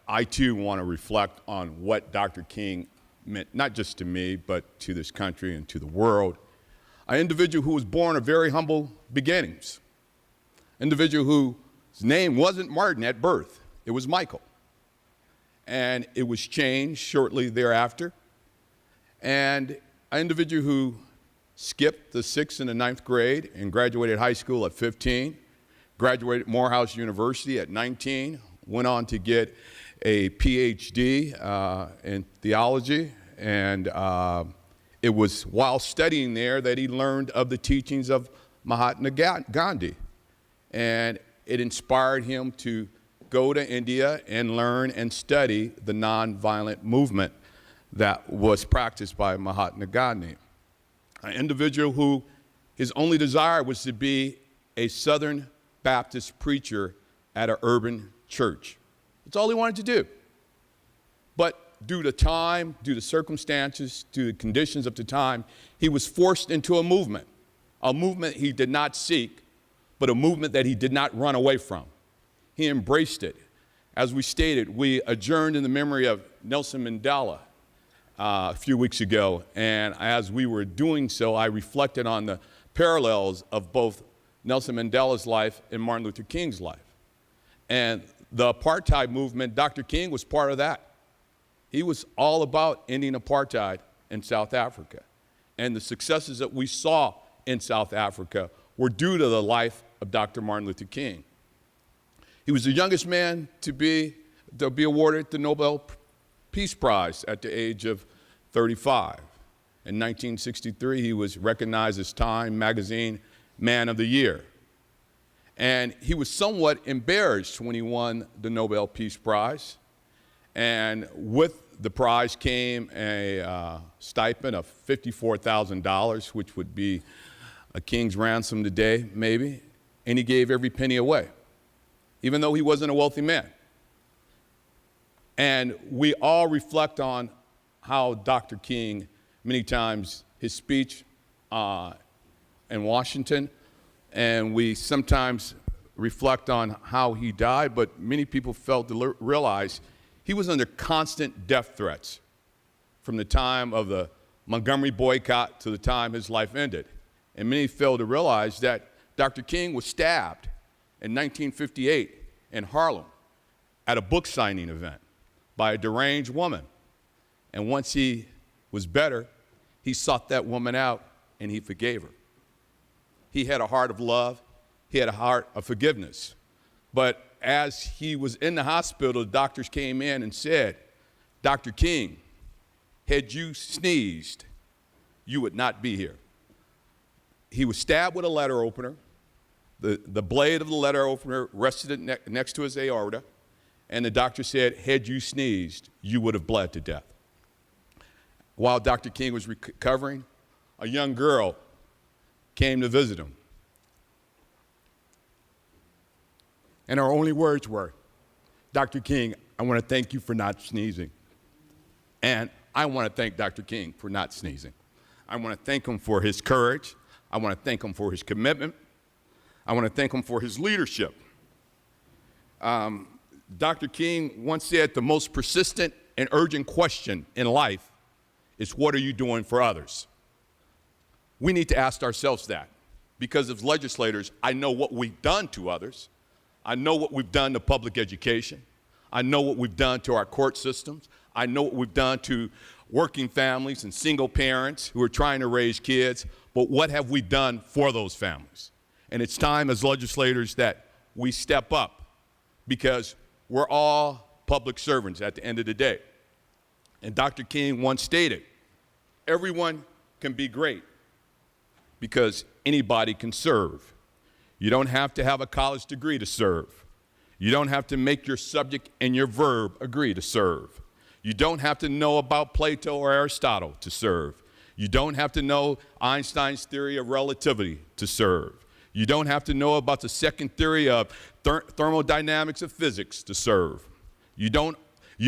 I too want to reflect on what Dr. King meant, not just to me, but to this country and to the world. An individual who was born of very humble beginnings. An individual whose name wasn't Martin at birth, it was Michael. And it was changed shortly thereafter. And an individual who skipped the 6th and the 9th grade and graduated high school at 15, graduated Morehouse University at 19, went on to get a PhD in theology, and it was while studying there that he learned of the teachings of Mahatma Gandhi, and it inspired him to go to India and learn and study the nonviolent movement that was practiced by Mahatma Gandhi. An individual who his only desire was to be a Southern Baptist preacher at an urban church. That's all he wanted to do. But due to time, due to circumstances, due to conditions of the time, he was forced into a movement he did not seek, but a movement that he did not run away from. He embraced it. As we stated, we adjourned in the memory of Nelson Mandela a few weeks ago, and as we were doing so, I reflected on the parallels of both Nelson Mandela's life and Martin Luther King's life. And the apartheid movement, Dr. King was part of that. He was all about ending apartheid in South Africa. And the successes that we saw in South Africa were due to the life of Dr. Martin Luther King. He was the youngest man to be awarded the Nobel Peace Prize at the age of 35. In 1963, he was recognized as Time Magazine Man of the Year. And he was somewhat embarrassed when he won the Nobel Peace Prize. And with the prize came a stipend of $54,000, which would be a king's ransom today, maybe. And he gave every penny away, even though he wasn't a wealthy man. And we all reflect on how Dr. King, many times his speech in Washington, and we sometimes reflect on how he died, but many people failed to realize he was under constant death threats from the time of the Montgomery boycott to the time his life ended. And many failed to realize that Dr. King was stabbed in 1958 in Harlem at a book signing event by a deranged woman. And once he was better, he sought that woman out and he forgave her. He had a heart of love. He had a heart of forgiveness. But as he was in the hospital, the doctors came in and said, Dr. King, had you sneezed, you would not be here. He was stabbed with a letter opener. The blade of the letter opener rested next to his aorta, and the doctor said, had you sneezed, you would have bled to death. While Dr. King was recovering, a young girl came to visit him. And her only words were, Dr. King, I want to thank you for not sneezing. And I want to thank Dr. King for not sneezing. I want to thank him for his courage. I want to thank him for his commitment. I want to thank him for his leadership. Dr. King once said the most persistent and urgent question in life is, what are you doing for others? We need to ask ourselves that, because as legislators, I know what we've done to others. I know what we've done to public education. I know what we've done to our court systems. I know what we've done to working families and single parents who are trying to raise kids, but what have we done for those families? And it's time as legislators that we step up, because we're all public servants at the end of the day. And Dr. King once stated, everyone can be great because anybody can serve. You don't have to have a college degree to serve. You don't have to make your subject and your verb agree to serve. You don't have to know about Plato or Aristotle to serve. You don't have to know Einstein's theory of relativity to serve. You don't have to know about the second theory of thermodynamics of physics to serve. You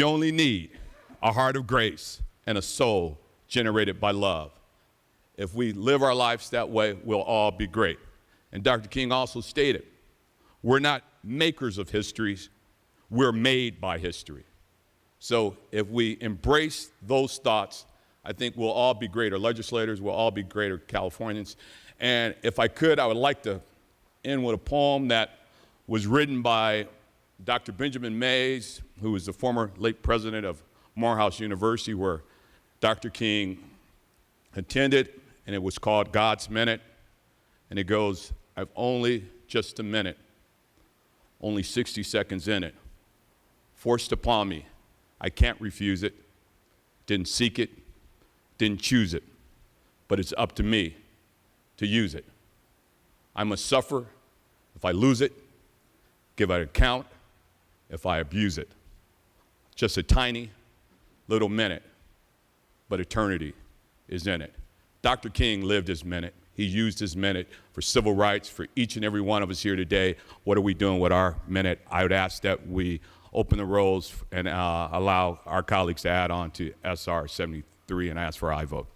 only need a heart of grace and a soul generated by love. If we live our lives that way, we'll all be great. And Dr. King also stated, we're not makers of histories, we're made by history. So if we embrace those thoughts, I think we'll all be greater legislators, we'll all be greater Californians. And if I could, I would like to end with a poem that was written by Dr. Benjamin Mays, who was the former late president of Morehouse University, where Dr. King attended, and it was called God's Minute. And it goes, I've only just a minute, only 60 seconds in it, forced upon me. I can't refuse it, didn't seek it, didn't choose it, but it's up to me to use it. I must suffer if I lose it, give an account if I abuse it. Just a tiny little minute, but eternity is in it. Dr. King lived his minute. He used his minute for civil rights for each and every one of us here today. What are we doing with our minute? I would ask that we open the rolls and allow our colleagues to add on to SR 73 and ask for aye vote.